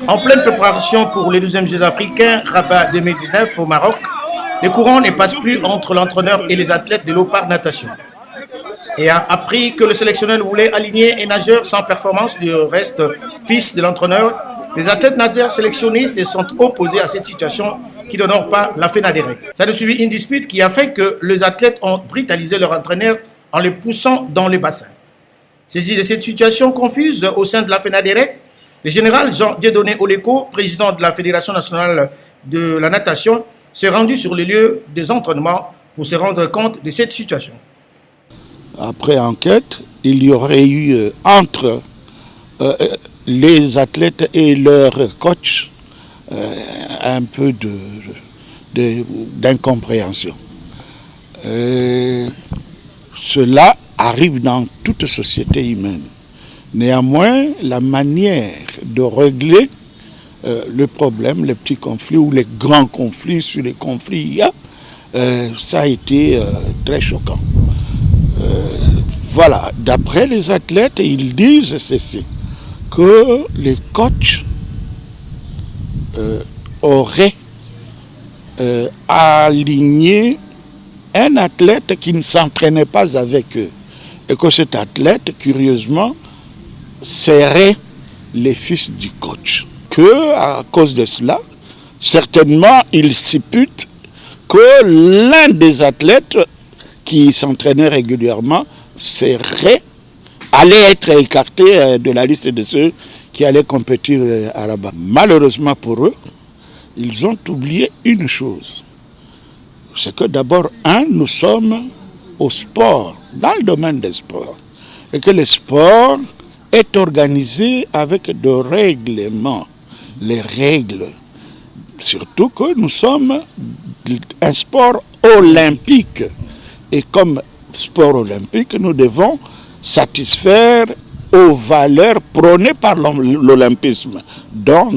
En pleine préparation pour les 12e Jeux africains, Rabat 2019 au Maroc, les courants ne passent plus entre l'entraîneur et les athlètes de Léopard Natation. Et a appris que le sélectionneur voulait aligner un nageur sans performance du reste fils de l'entraîneur, les athlètes nageurs sélectionnés se sont opposés à cette situation qui n'honore pas la FENADEREC. Ça a suivi une dispute qui a fait que les athlètes ont brutalisé leur entraîneur en les poussant dans le bassin. Saisi de cette situation confuse au sein de la FENADEREC, le général Jean Dieudonné Oleko, président de la Fédération nationale de la natation, s'est rendu sur les lieux des entraînements pour se rendre compte de cette situation. Après enquête, il y aurait eu entre les athlètes et leur coach un peu d'incompréhension. Cela arrive dans toute société humaine. Néanmoins, la manière de régler le problème, les petits conflits ou les grands conflits, sur les conflits il y a, ça a été très choquant. Voilà, d'après les athlètes, ils disent ceci, que les coachs auraient aligné un athlète qui ne s'entraînait pas avec eux. Et que cet athlète, curieusement, serait les fils du coach. Que, à cause de cela, certainement, il suppute que l'un des athlètes qui s'entraînait régulièrement allait être écarté de la liste de ceux qui allaient compétir à Rabat. Malheureusement pour eux, ils ont oublié une chose. C'est que d'abord, nous sommes au sport, dans le domaine des sports. Et que le sport est organisé avec des règlements. Les règles. Surtout que nous sommes un sport olympique. Et comme sport olympique, nous devons satisfaire aux valeurs prônées par l'olympisme, dont